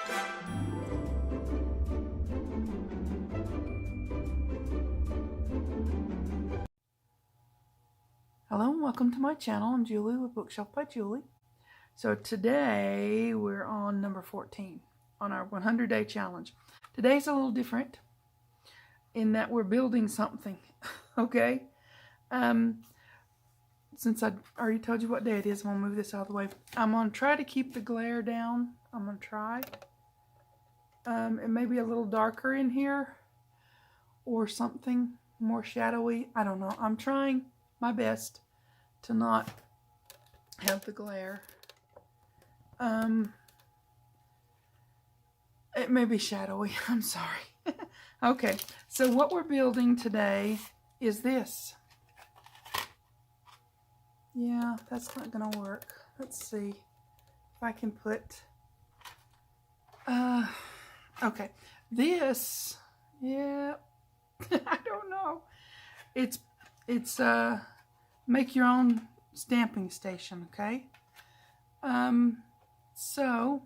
Hello and welcome to my channel. I'm Julie with Bookshelf by Julie. So today we're on number 14 on our 100-day challenge. Today's a little different in that we're building something, okay? Since I already told you what day it is, I'm going to move this out of the way. I'm going to try to keep the glare down. I'm going to try. It may be a little darker in here or something more shadowy. I don't know. I'm trying my best to not have the glare. It may be shadowy. I'm sorry. Okay, so what we're building today is this. Yeah, that's not gonna work. Let's see if I can put okay, this, yeah, I don't know. It's make your own stamping station, okay? So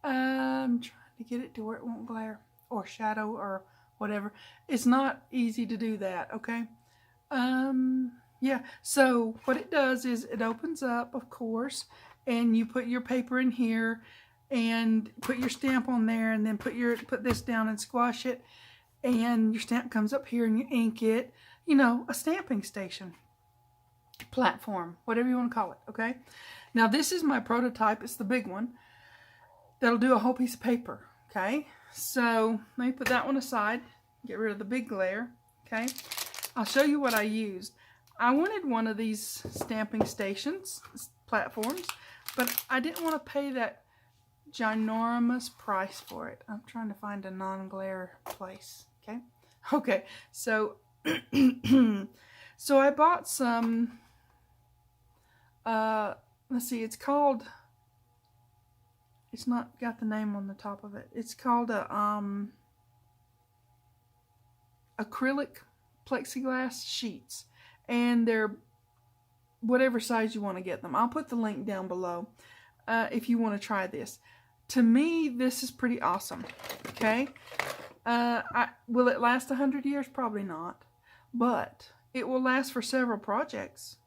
I'm trying to get it to where it won't glare or shadow or whatever. It's not easy to do that, okay? Yeah, so what it does is it opens up, of course, and you put your paper in here and put your stamp on there, and then put this down and squash it, and your stamp comes up here and you ink it. You know, a stamping station, platform, whatever you want to call it, okay? Now this is my prototype. It's the big one. That'll do a whole piece of paper, okay? So let me put that one aside, get rid of the big glare, okay? I'll show you what I used. I wanted one of these stamping stations, platforms, but I didn't want to pay that ginormous price for it. I'm trying to find a non-glare place, okay? Okay, so so I bought some, let's see, it's not got the name on the top of it. It's called a acrylic plexiglass sheets, and they're whatever size you want to get them. I'll put the link down below if you want to try this. To me, this is pretty awesome, okay? Will it last 100 years? Probably not, but it will last for several projects,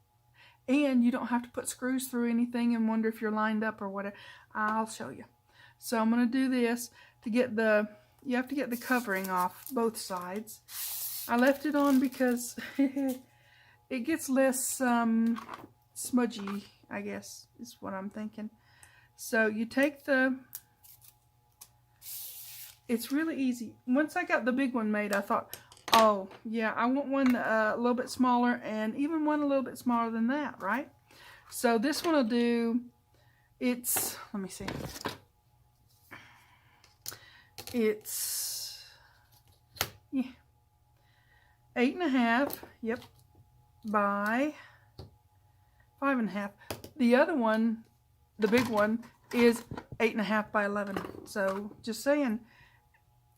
and you don't have to put screws through anything and wonder if you're lined up or whatever. I'll show you. So I'm going to do this to get you have to get the covering off both sides. I left it on because it gets less smudgy, I guess, is what I'm thinking. So you take it's really easy. Once I got the big one made, I thought, oh, yeah, I want one a little bit smaller, and even one a little bit smaller than that, right? So this one will do, let me see. It's, yeah, 8.5, yep, by 5.5. The other one, the big one, is 8.5 by 11. So just saying,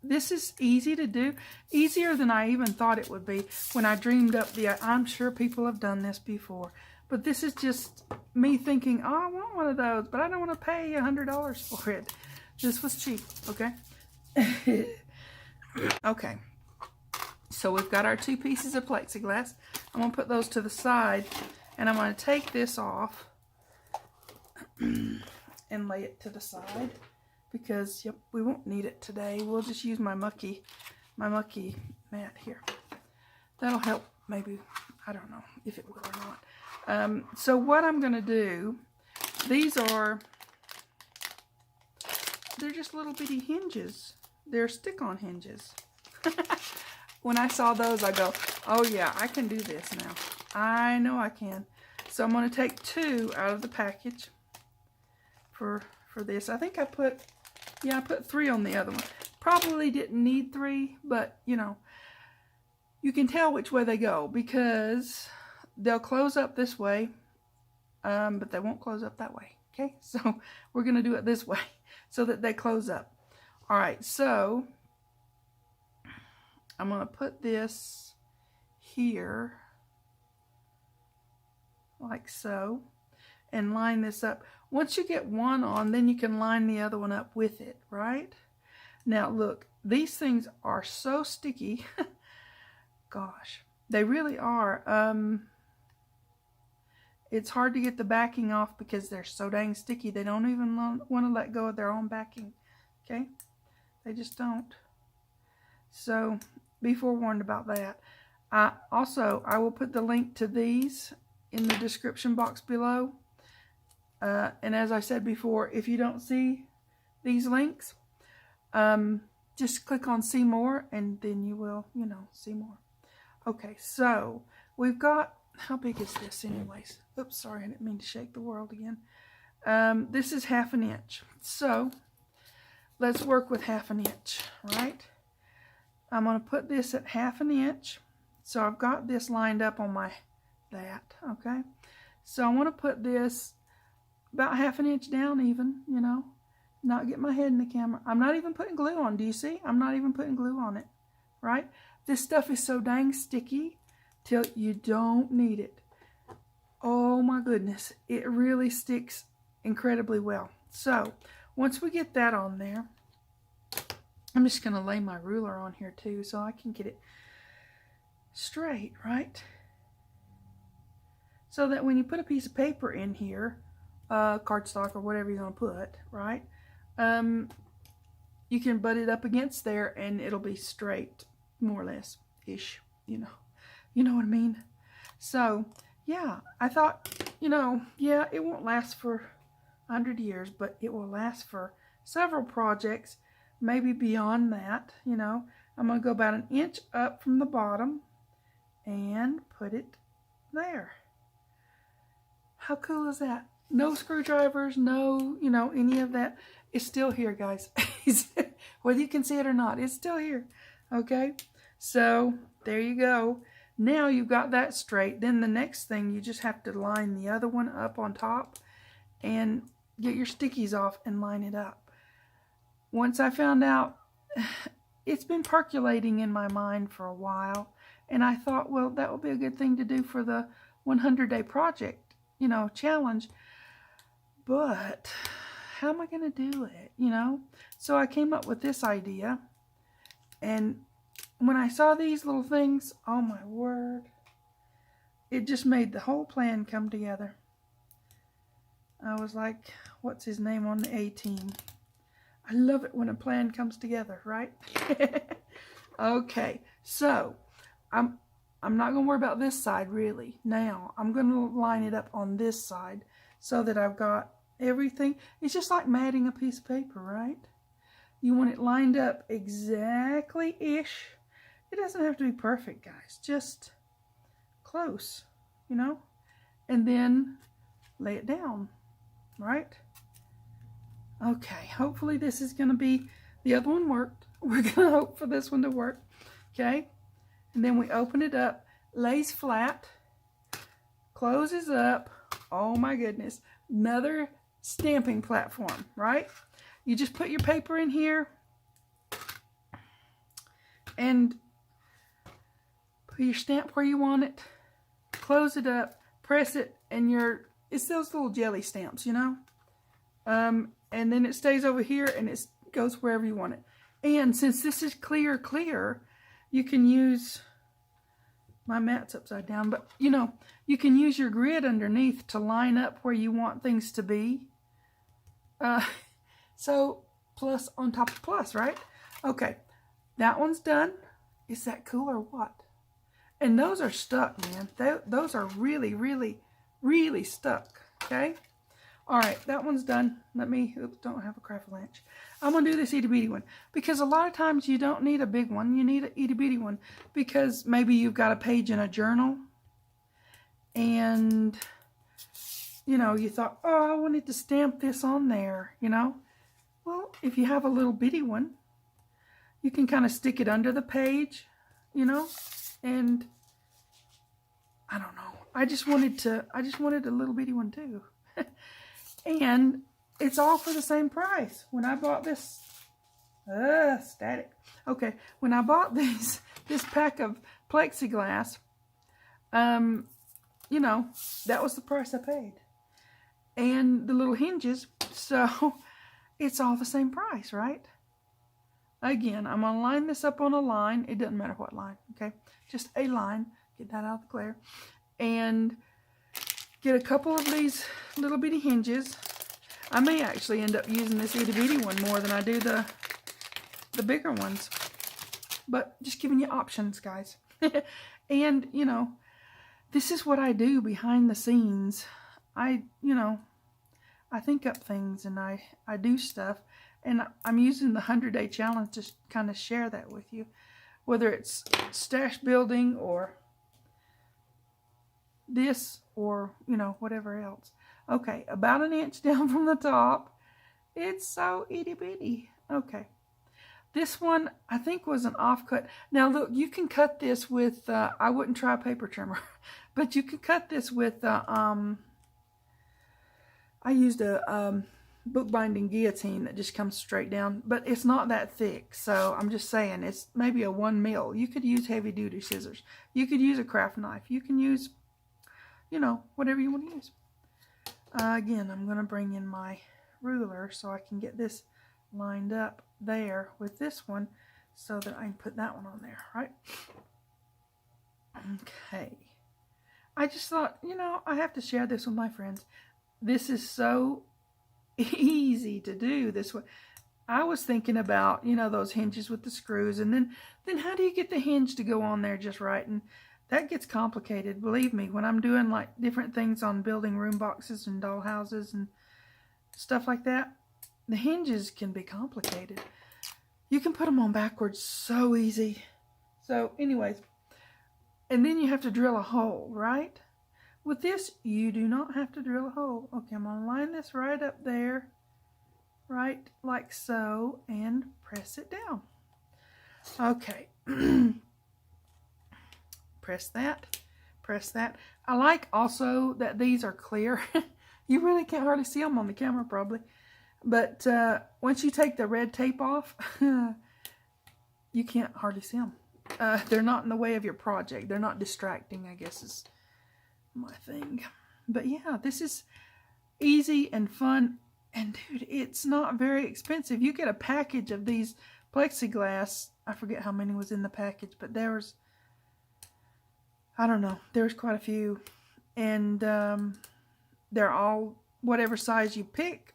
this is easy to do, easier than I even thought it would be when I dreamed up I'm sure people have done this before, but this is just me thinking, oh, I want one of those, but I don't want to pay $100 for it. This was cheap, okay? Okay, so we've got our 2 pieces of plexiglass. I'm going to put those to the side, and I'm going to take this off and lay it to the side, because yep, we won't need it today. We'll just use my mucky mat here. That'll help, maybe. I don't know if it will or not. So what I'm going to do, they're just little bitty hinges. They're stick-on hinges. When I saw those, I go, oh yeah, I can do this now. I know I can. So I'm going to take 2 out of the package for this. I think I put 3 on the other one. Probably didn't need 3, but you know, you can tell which way they go because they'll close up this way, but they won't close up that way. Okay, so we're going to do it this way so that they close up. All right, so I'm going to put this here like so, and line this up. Once you get one on, then you can line the other one up with it, right? Now look, these things are so sticky. Gosh, they really are. It's hard to get the backing off because they're so dang sticky. They don't even want to let go of their own backing, okay? They just don't. So be forewarned about that. I will put the link to these in the description box below. And as I said before, if you don't see these links, just click on see more and then you will, see more. Okay, so we've got, how big is this anyways? Oops, sorry, I didn't mean to shake the world again. This is 1/2 inch. So let's work with 1/2 inch, right? I'm going to put this at 1/2 inch. So I've got this lined up on my, okay? So I want to put this about 1/2 inch down even, not get my head in the camera. I'm not even putting glue on. Do you see? I'm not even putting glue on it, right? This stuff is so dang sticky till you don't need it. Oh my goodness. It really sticks incredibly well. So once we get that on there, I'm just going to lay my ruler on here too so I can get it straight, right? So that when you put a piece of paper in here, cardstock or whatever you're going to put, right? You can butt it up against there and it'll be straight, more or less, ish, you know what I mean? So, yeah, I thought, yeah, it won't last for 100 years, but it will last for several projects, maybe beyond that, I'm going to go about 1 inch up from the bottom and put it there. How cool is that? No screwdrivers, no, any of that. It's still here, guys. Whether you can see it or not, it's still here. Okay? So, there you go. Now you've got that straight. Then the next thing, you just have to line the other one up on top and get your stickies off and line it up. Once I found out, it's been percolating in my mind for a while. And I thought, well, that would be a good thing to do for the 100-day project, challenge. But how am I going to do it, So I came up with this idea. And when I saw these little things, oh my word, it just made the whole plan come together. I was like, what's his name on the A-team? I love it when a plan comes together, right? Okay, so I'm not going to worry about this side really. Now, I'm going to line it up on this side so that I've got everything. It's just like matting a piece of paper, right? You want it lined up exactly-ish. It doesn't have to be perfect, guys. Just close, And then lay it down, right? Okay, hopefully this is going to be, the other one worked. We're going to hope for this one to work, okay? And then we open it up, lays flat, closes up. Oh my goodness, another stamping platform, right? You just put your paper in here and put your stamp where you want it, close it up, press it, and it's those little jelly stamps, and then it stays over here and it goes wherever you want it. And since this is clear, you can use, my mat's upside down, but you can use your grid underneath to line up where you want things to be. So plus on top of plus, right? Okay, that one's done. Is that cool or what? And those are stuck, man. Those are really, really, really stuck, okay? All right, that one's done. Oops, don't have a craft lunch. I'm going to do this itty bitty one because a lot of times you don't need a big one. You need an itty bitty one because maybe you've got a page in a journal and, you thought, oh, I wanted to stamp this on there, Well, if you have a little bitty one, you can kind of stick it under the page, and I don't know. I just wanted a little bitty one too. And it's all for the same price. When I bought this, static. Okay, when I bought this pack of Plexiglass, that was the price I paid. and the little hinges. So it's all the same price, right? Again, I'm going to line this up on a line. It doesn't matter what line, okay? Just a line. Get that out of the glare. And get a couple of these little bitty hinges. I may actually end up using this itty bitty one more than I do the bigger ones. But just giving you options, guys. And, you know, this is what I do behind the scenes. I think up things and I do stuff. And I'm using the 100-day challenge to kind of share that with you. Whether it's stash building or this or, you know, whatever else. Okay, about an inch down from the top. It's so itty bitty. Okay. This one, I think, was an offcut. Now, look, you can cut this with, I wouldn't try a paper trimmer, but you could cut this with, I used a bookbinding guillotine that just comes straight down, but it's not that thick, so I'm just saying, it's maybe a 1 mil. You could use heavy-duty scissors. You could use a craft knife. You can use, you know, whatever you want to use. Again, I'm going to bring in my ruler so I can get this lined up there with this one so that I can put that one on there, right? Okay. I just thought, you know, I have to share this with my friends. This is so easy to do this way. I was thinking about, you know, those hinges with the screws, and then how do you get the hinge to go on there just right? And that gets complicated, believe me, when I'm doing like different things on building room boxes and doll houses and stuff like that. The hinges can be complicated. You can put them on backwards so easy. So anyways, and then you have to drill a hole, right? With this, you do not have to drill a hole. Okay, I'm going to line this right up there, right like so, and press it down. Okay. Press that, press that. I like also that these are clear. You really can't hardly see them on the camera probably. But once you take the red tape off, you can't hardly see them. They're not in the way of your project. They're not distracting, I guess is my thing. But yeah, this is easy and fun. And dude, it's not very expensive. You get a package of these plexiglass. I forget how many was in the package, but there was, I don't know, there's quite a few. And they're all whatever size you pick.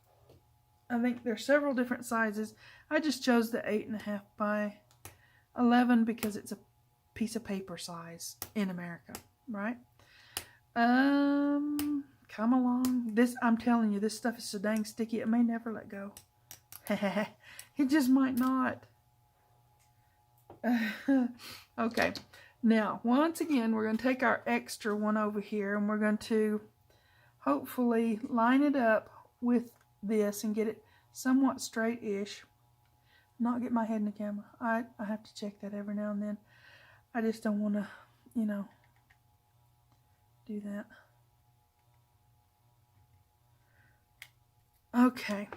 I think there's several different sizes. I just chose the 8.5 by 11 because it's a piece of paper size in America, right? Come along. This, I'm telling you, this stuff is so dang sticky, it may never let go. It just might not. Okay. Now, once again, we're going to take our extra one over here and we're going to hopefully line it up with this and get it somewhat straight-ish. Not get my head in the camera. I have to check that every now and then. I just don't want to, you know, do that. Okay.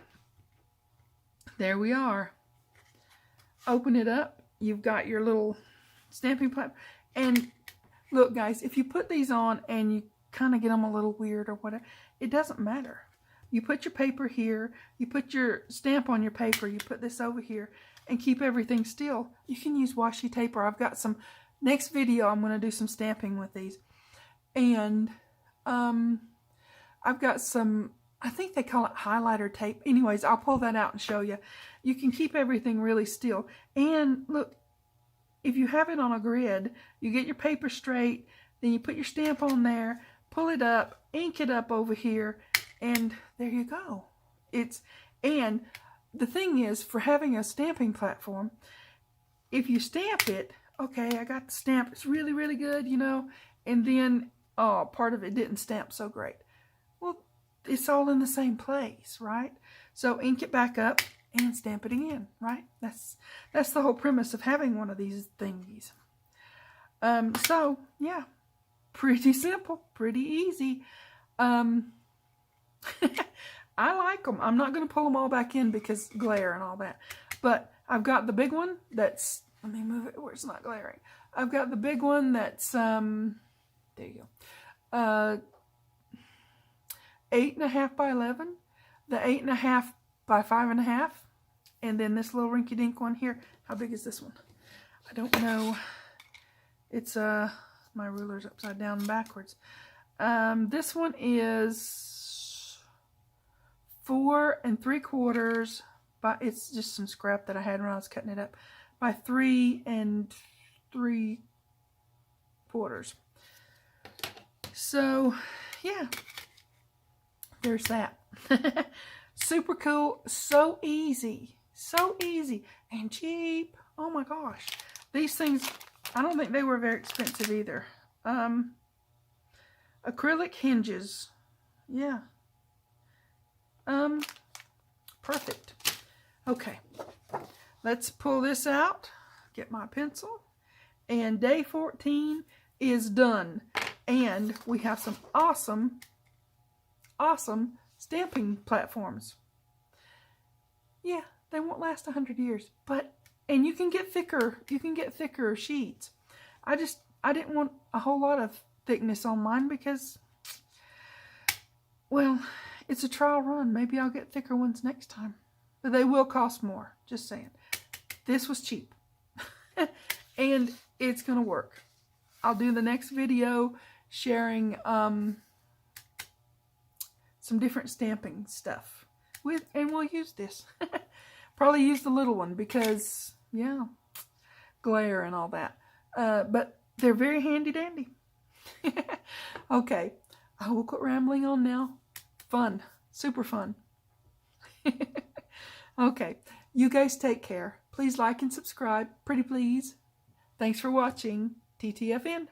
There we are. Open it up. You've got your little stamping platform. And look, guys, if you put these on and you kind of get them a little weird or whatever, it doesn't matter. You put your paper here, you put your stamp on your paper, you put this over here, and keep everything still. You can use washi tape, or I've got some, next video I'm going to do some stamping with these. And I've got some, I think they call it highlighter tape. Anyways, I'll pull that out and show you. You can keep everything really still. And look, if you have it on a grid, you get your paper straight, then you put your stamp on there, pull it up, ink it up over here, and there you go. And the thing is, for having a stamping platform, if you stamp it, okay, I got the stamp, it's really, really good, you know, and then, oh, part of it didn't stamp so great. Well, it's all in the same place, right? So ink it back up and stamp it again, right? That's the whole premise of having one of these thingies. So, yeah, pretty simple, pretty easy. I like them. I'm not going to pull them all back in because glare and all that. But I've got the big one that's, let me move it where it's not glaring. I've got the big one that's, there you go. 8.5 by 11, the 8.5 by 5.5, and then this little rinky-dink one here. How big is this one? I don't know. It's my ruler's upside down and backwards. This one is 4 3/4 by, it's just some scrap that I had when I was cutting it up, by 3 3/4. So yeah, there's that. Super cool, so easy and cheap. Oh my gosh, these things, I don't think they were very expensive either. Acrylic hinges, yeah. Perfect. Okay, let's pull this out, get my pencil, and day 14 is done. And we have some awesome stamping platforms. Yeah, they won't last 100 years, but, and you can get thicker sheets. I didn't want a whole lot of thickness on mine because, well, it's a trial run. Maybe I'll get thicker ones next time, but they will cost more, just saying. This was cheap and it's gonna work. I'll do the next video sharing some different stamping stuff and we'll use this. Probably use the little one because, yeah, glare and all that. But they're very handy dandy. Okay, I will quit rambling on now. Fun, super fun. Okay, you guys take care. Please like and subscribe, pretty please. Thanks for watching. TTFN.